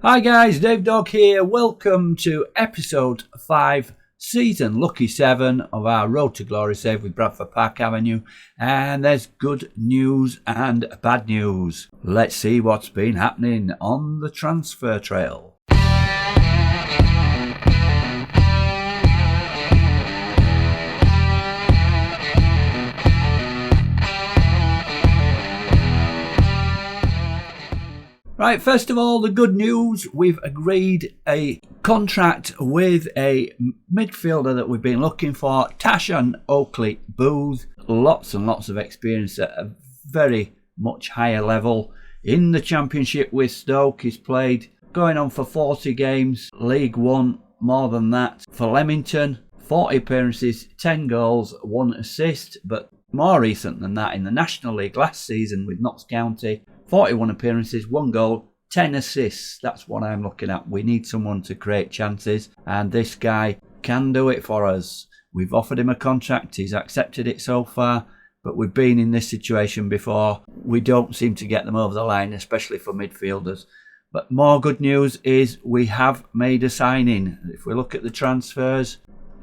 Hi guys, Dave Dog here. Welcome to episode 5, season lucky 7 of our Road to Glory save with Bradford Park Avenue. And there's good news and bad news. Let's see what's been happening on the transfer trail. Right, first of all, the good news, we've agreed a contract with a midfielder that we've been looking for, Tashan Oakley Booth. Lots and lots of experience at a very much higher level. In the Championship with Stoke, he's played going on for 40 games, League One, more than that. For Leamington, 40 appearances, 10 goals, 1 assist, but more recent than that in the National League last season with Notts County. 41 appearances, 1 goal, 10 assists. That's what I'm looking at. We need someone to create chances, and this guy can do it for us. We've offered him a contract. He's accepted it so far, but we've been in this situation before. We don't seem to get them over the line, especially for midfielders. But more good news is we have made a signing. If we look at the transfers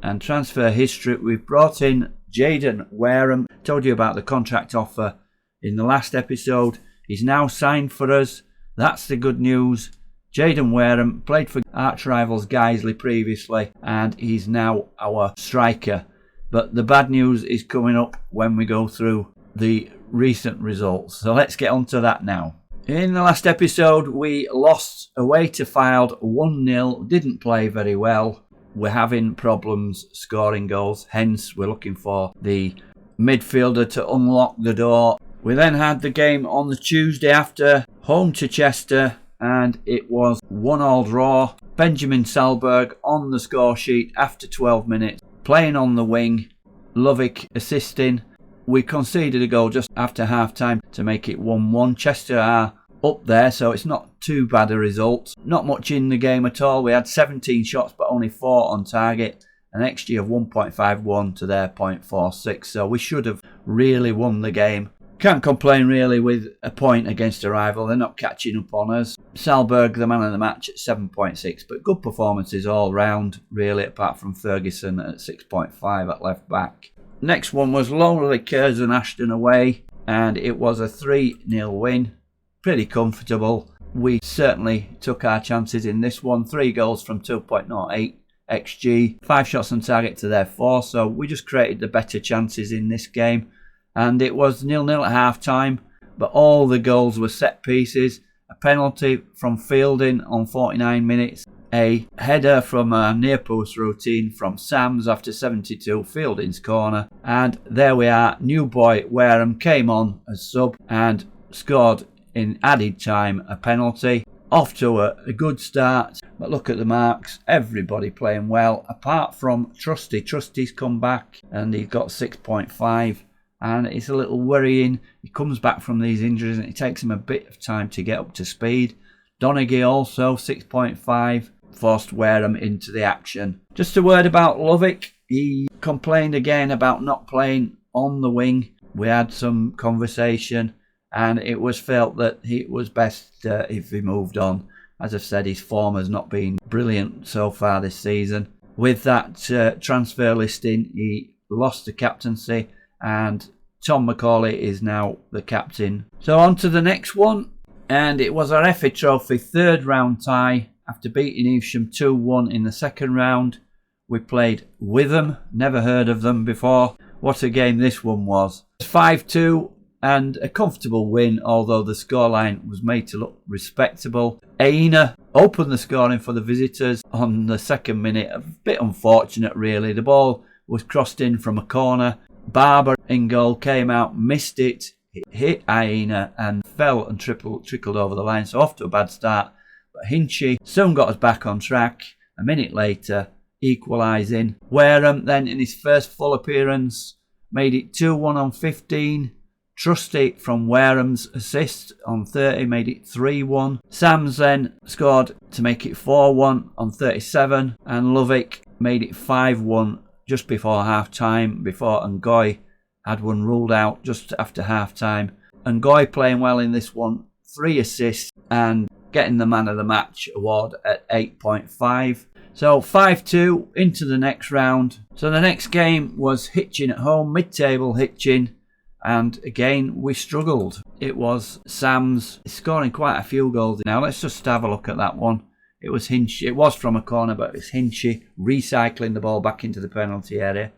and transfer history, we've brought in Jaden Wareham. Told you about the contract offer in the last episode. He's now signed for us. That's the good news. Jaden Wareham played for arch rivals Guiseley previously, and he's now our striker. But the bad news is coming up when we go through the recent results. So let's get on to that now. In the last episode, we lost away to Fylde 1-0. Didn't play very well. We're having problems scoring goals. Hence, we're looking for the midfielder to unlock the door. We then had the game on the Tuesday after, home to Chester, and it was 1-1 draw. Benjamin Salberg on the score sheet after 12 minutes, playing on the wing, Lovick assisting. We conceded a goal just after half-time to make it 1-1. Chester are up there, so it's not too bad a result. Not much in the game at all. We had 17 shots, but only 4 on target. An XG of 1.51 to their 0.46, so we should have really won the game. Can't complain really with a point against a rival. They're not catching up on us. Salberg, the man of the match, at 7.6. But good performances all round, really, apart from Ferguson at 6.5 at left back. Next one was Lonely Curzon Ashton away. And it was a 3-0 win. Pretty comfortable. We certainly took our chances in this one. 3 goals from 2.08 XG. 5 shots on target to their 4. So we just created the better chances in this game. And it was 0-0 at half-time, but all the goals were set pieces. A penalty from Fielding on 49 minutes. A header from a near-post routine from Sams after 72, Fielding's corner. And there we are, new boy Wareham came on as sub and scored in added time a penalty. Off to a good start, but look at the marks. Everybody playing well, apart from Trusty. Trusty's come back and he's got 6.5. And it's a little worrying. He comes back from these injuries and it takes him a bit of time to get up to speed. Donaghy also 6.5, forced Wareham into the action. Just a word about Lovick. He complained again about not playing on the wing. We had some conversation and it was felt that it was best if he moved on. As I've said, his form has not been brilliant so far this season. With that transfer listing, he lost the captaincy. And Tom McCauley is now the captain. So on to the next one. And it was our FA Trophy 3rd round tie. After beating Evesham 2-1 in the 2nd round. We played Witham. Never heard of them before. What a game this one was. 5-2 and a comfortable win. Although the scoreline was made to look respectable. Aina opened the scoring for the visitors on the 2nd minute. A bit unfortunate really. The ball was crossed in from a corner. Barber in goal, came out, missed it, hit Aina and fell and trickled over the line. So off to a bad start. But Hinchy soon got us back on track. A minute later, equalising. Wareham then in his first full appearance made it 2-1 on 15. Trusty from Wareham's assist on 30 made it 3-1. Sams then scored to make it 4-1 on 37. And Lovick made it 5-1 just before half-time, before Ngoy had one ruled out just after half-time. Ngoy playing well in this one, 3 assists, and getting the man of the match award at 8.5. So 5-2 into the next round. So the next game was Hitchin at home, mid-table Hitchin. And again, we struggled. It was Sam's scoring quite a few goals. Now let's just have a look at that one. It was Hinchy. It was from a corner, but it was Hinchy recycling the ball back into the penalty area.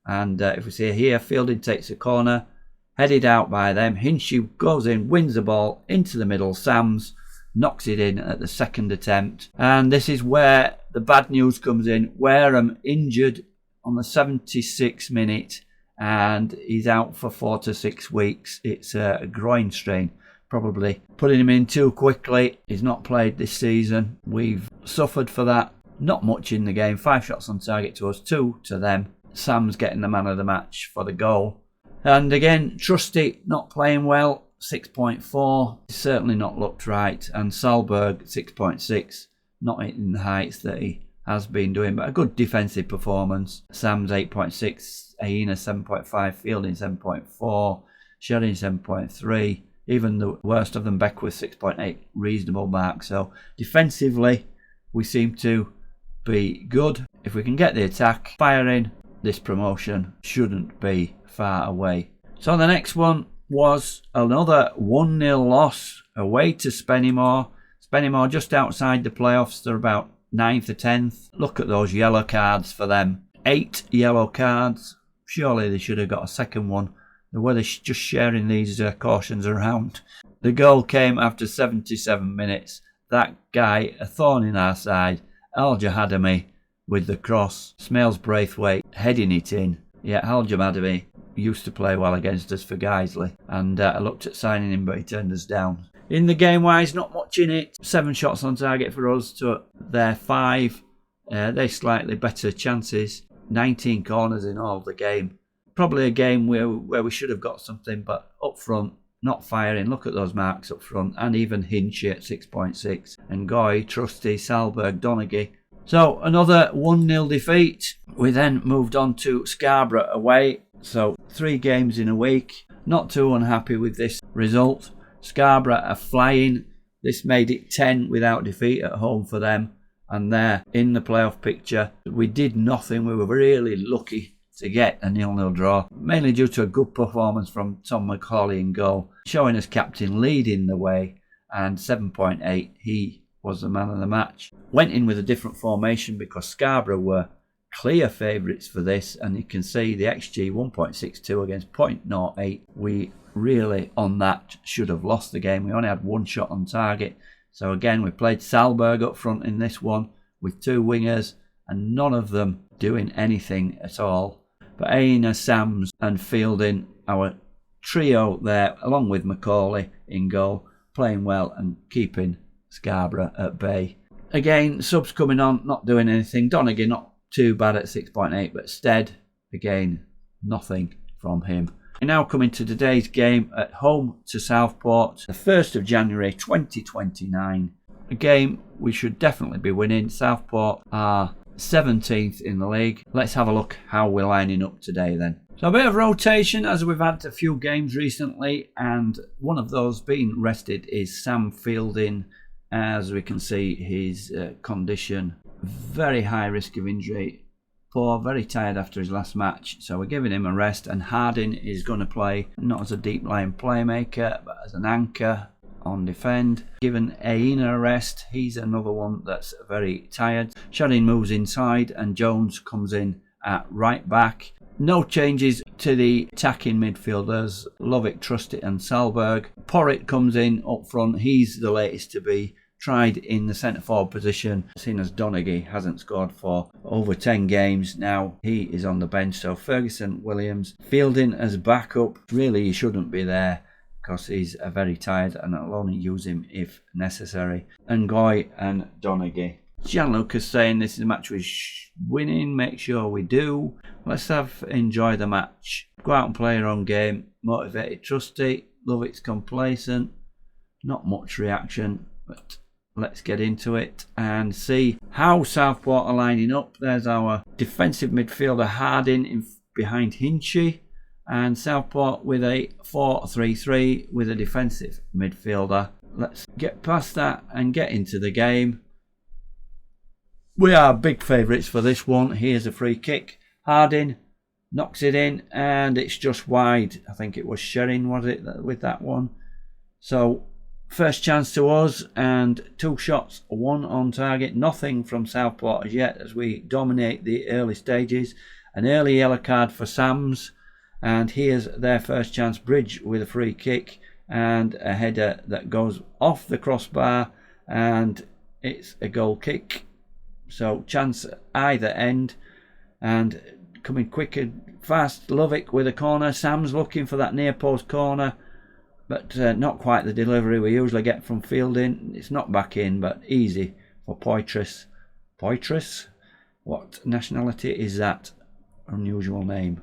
And if we see here, Fielding takes a corner, headed out by them. Hinchy goes in, wins the ball into the middle. Sam's knocks it in at the second attempt. And this is where the bad news comes in. Wareham injured on the 76th minute, and he's out for 4 to 6 weeks. It's a groin strain, probably putting him in too quickly. He's not played this season. We've suffered for that. Not much in the game. 5 shots on target to us, 2 to them. Sam's getting the man of the match for the goal. And again, Trusty not playing well. 6.4. Certainly not looked right. And Salberg 6.6. Not hitting the heights that he has been doing, but a good defensive performance. Sam's 8.6. Aina 7.5. Fielding 7.4. Sheridan 7.3. Even the worst of them, Beckwith 6.8. Reasonable mark. So defensively, we seem to be good. If we can get the attack firing, this promotion shouldn't be far away. So the next one was another 1-0 loss away to Spennymoor. Spennymoor just outside the playoffs. They're about 9th or 10th. Look at those yellow cards for them. 8 yellow cards. Surely they should have got a second one. The way they're just sharing these cautions around. The goal came after 77 minutes. That guy, a thorn in our side, Al Jahadami with the cross. Smales Braithwaite heading it in. Yeah, Al Jahadami used to play well against us for Guiseley, and I looked at signing him, but he turned us down. In the game wise, not much in it. 7 shots on target for us to their 5. They slightly better chances. 19 corners in all the game. Probably a game where we should have got something, but up front, not firing. Look at those marks up front, and even Hinchy at 6.6. And Goy, Trusty, Salberg, Donaghy. So another 1-0 defeat. We then moved on to Scarborough away. So 3 games in a week. Not too unhappy with this result. Scarborough are flying. This made it 10 without defeat at home for them. And they're in the playoff picture. We did nothing. We were really lucky to get a 0-0 draw. Mainly due to a good performance from Tom McCauley in goal. Showing us captain leading the way. And 7.8. He was the man of the match. Went in with a different formation because Scarborough were clear favourites for this, and you can see the XG 1.62 against 0.08. We really on that should have lost the game. We only had 1 shot on target. So again, we played Salberg up front in this one with 2 wingers, and none of them doing anything at all. But Aina, Sams and Fielding, our trio there, along with McCauley in goal, playing well and keeping Scarborough at bay. Again, subs coming on, not doing anything. Donaghy not too bad at 6.8, but Stead, again, nothing from him. We're now coming to today's game at home to Southport, the 1st of January 2029. A game we should definitely be winning. Southport are 17th in the league. Let's have a look how we're lining up today then. So a bit of rotation, as we've had a few games recently, and one of those being rested is Sam Fielding. As we can see, his condition, very high risk of injury, poor, very tired after his last match, so we're giving him a rest. And Harding is going to play not as a deep line playmaker but as an anchor on defend. Given Aina a rest, he's another one that's very tired. Sheridan moves inside and Jones comes in at right back. No changes to the attacking midfielders, Lovick, Trusty and Salberg. Porritt comes in up front. He's the latest to be tried in the centre forward position, seeing as Donaghy hasn't scored for over 10 games now. He is on the bench. So Ferguson, Williams, Fielding as backup. Really, he shouldn't be there because he's very tired, and I'll only use him if necessary. And Goy and Donaghy. Gianluca's saying this is a match we're winning. Make sure we do. Let's enjoy the match. Go out and play your own game. Motivated, Trusty. Lovick's complacent. Not much reaction, but let's get into it and see how Southport are lining up. There's our defensive midfielder Harding behind Hinchy, and Southport with a 4-3-3 with a defensive midfielder let's get past that and get into the game. We are big favourites for this one. Here's a free kick. Harding knocks it in and it's just wide. I think it was Shering, was it, with that one? So first chance to us and 2 shots, 1 on target. Nothing from Southport as yet as we dominate the early stages. An early yellow card for Sams, and here's their first chance. Bridge with a free kick and a header that goes off the crossbar, and it's a goal kick. So chance at either end, and coming quick and fast. Lovick with a corner. Sam's looking for that near post corner, but not quite the delivery we usually get from Fielding. It's not back in, but easy for Poitras. Poitras? What nationality is that? Unusual name.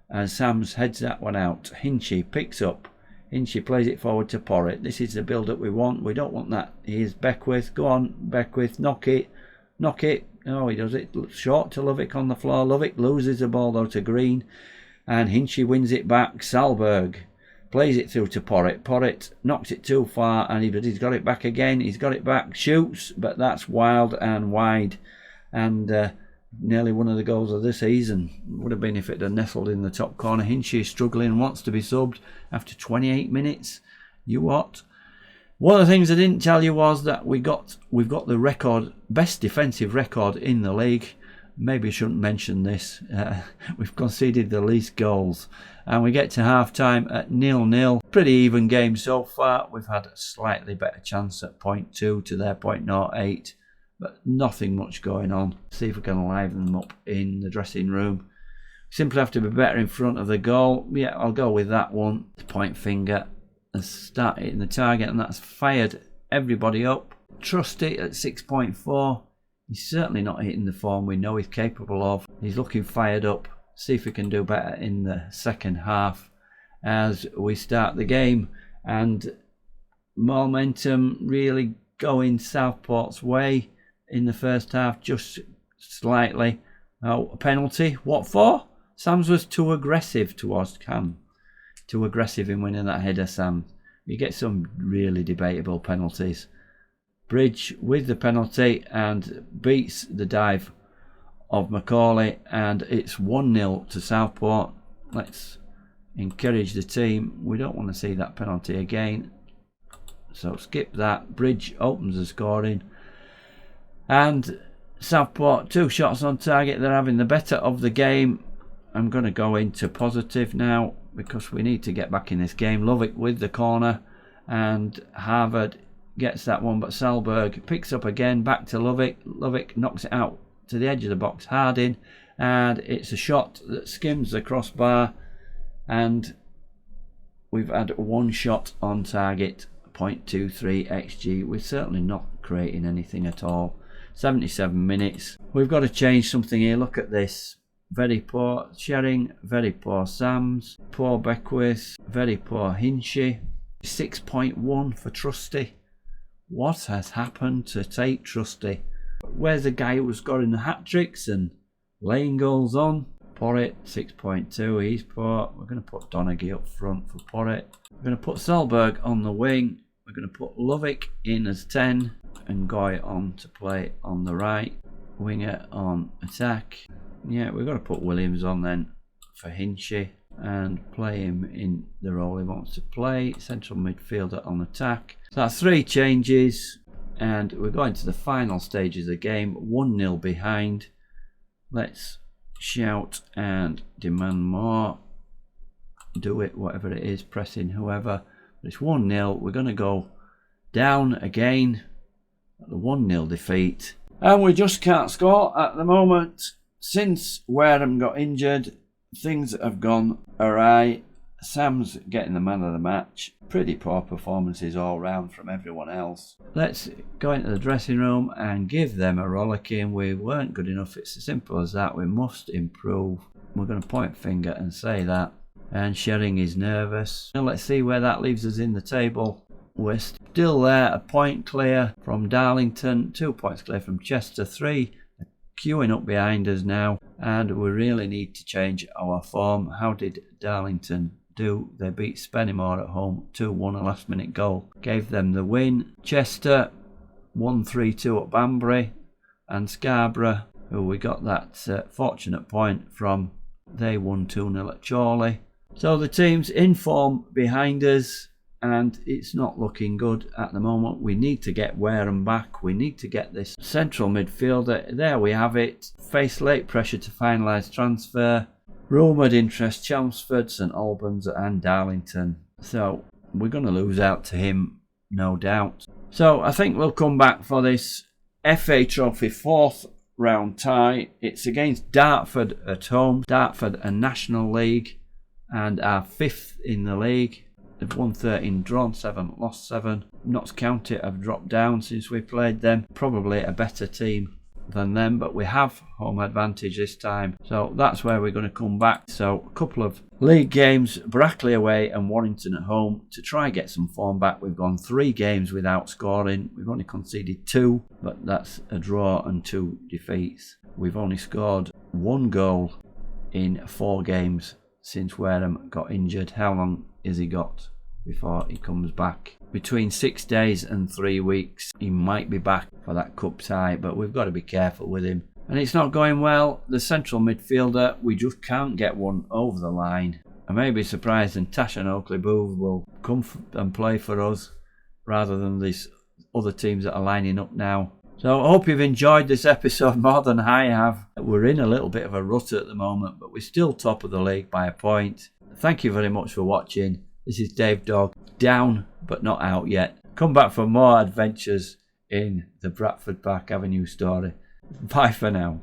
And Sams heads that one out. Hinchy picks up. Hinchy plays it forward to Porritt. This is the build-up we want. We don't want that. Here's Beckwith. Go on, Beckwith. Knock it. Knock it. Oh, he does it. Short to Lovick on the floor. Lovick loses the ball though to Green. And Hinchy wins it back. Salberg plays it through to Porritt. Porritt knocks it too far, and he's got it back again. He's got it back. Shoots, but that's wild and wide. And nearly one of the goals of the season. Would have been if it had nestled in the top corner. Hinchy is struggling, wants to be subbed after 28 minutes. You what? One of the things I didn't tell you was that we've got the record, best defensive record in the league. Maybe I shouldn't mention this. We've conceded the least goals, and we get to half time at 0-0. Pretty even game so far. We've had a slightly better chance at 0.2 to their 0.08, but nothing much going on. See if we can liven them up in the dressing room. Simply have to be better in front of the goal. Yeah, I'll go with that one. Point finger and start hitting the target, and that's fired everybody up. Trusty at 6.4. He's certainly not hitting the form we know he's capable of. He's looking fired up. See if we can do better in the second half as we start the game. And momentum really going Southport's way in the first half, just slightly. Oh, a penalty. What for? Sams was too aggressive towards Cam. Too aggressive in winning that header, Sam. You get some really debatable penalties. Bridge with the penalty and beats the dive of Macaulay, and it's 1-0 to Southport. Let's encourage the team. We don't want to see that penalty again, so skip that. Bridge opens the scoring, and Southport 2 shots on target. They're having the better of the game. I'm going to go into positive now because we need to get back in this game. Lovick with the corner, and Harvard gets that one, but Salberg picks up again, back to Lovick. Lovick knocks it out to the edge of the box. Harding, and it's a shot that skims the crossbar, and we've had 1 shot on target, 0.23 xg. We're certainly not creating anything at all. 77 minutes. We've got to change something here. Look at this. Very poor Shering, very poor Sams, poor Beckwith, very poor Hinchy. 6.1 for Trusty. What has happened to Tate Trusty? Where's the guy who was scoring the hat-tricks and laying goals on? Porritt, 6.2, he's poor. We're going to put Donaghy up front for Porritt. We're going to put Salberg on the wing. We're going to put Lovick in as 10 and Goy on to play on the right. Winger on attack. Yeah, we've got to put Williams on then for Hinchy and play him in the role he wants to play. Central midfielder on attack. So that's 3 changes, and we're going to the final stages of the game. 1-0 behind. Let's shout and demand more. Do it, whatever it is, pressing whoever. But it's 1-0. We're going to go down again at the 1-0 defeat. And we just can't score at the moment. Since Wareham got injured, things have gone awry. Sam's getting the man of the match. Pretty poor performances all round from everyone else. Let's go into the dressing room and give them a rollicking. We weren't good enough. It's as simple as that. We must improve. We're going to point finger and say that. And Shering is nervous. Now let's see where that leaves us in the table. We're still there, a point clear from Darlington, 2 points clear from Chester, 3 queuing up behind us now, and we really need to change our form. How did Darlington do. They beat Spennymoor at home 2-1, a last minute goal gave them the win. Chester won 3-2 at Banbury, and Scarborough, who we got that fortunate point from, they won 2-0 at Chorley. So the team's in form behind us, and it's not looking good at the moment. We need to get Wareham back. We need to get this central midfielder. There we have it. Face late pressure to finalise transfer. Rumoured interest: Chelmsford, St Albans and Darlington. So we're going to lose out to him, no doubt. So I think we'll come back for this FA Trophy 4th round tie. It's against Dartford at home. Dartford are National League and are 5th in the league. They've won 13, drawn 7, lost 7. Notts County have dropped down since we played them. Probably a better team than them, but we have home advantage this time. So that's where we're going to come back. So a couple of league games, Brackley away and Warrington at home, to try and get some form back. We've gone 3 games without scoring. We've only conceded 2, but that's a draw and 2 defeats. We've only scored 1 goal in 4 games since Wareham got injured. How long has he got before he comes back? Between 6 days and 3 weeks. He might be back for that cup tie, but we've got to be careful with him. And it's not going well. The central midfielder, we just can't get one over the line. I may be surprised and Tash and Oakley Booth will come and play for us rather than these other teams that are lining up now. So I hope you've enjoyed this episode more than I have. We're in a little bit of a rut at the moment, but we're still top of the league by a point. Thank you very much for watching. This is Dave Dog, down but not out yet. Come back for more adventures in the Bradford Park Avenue story. Bye for now.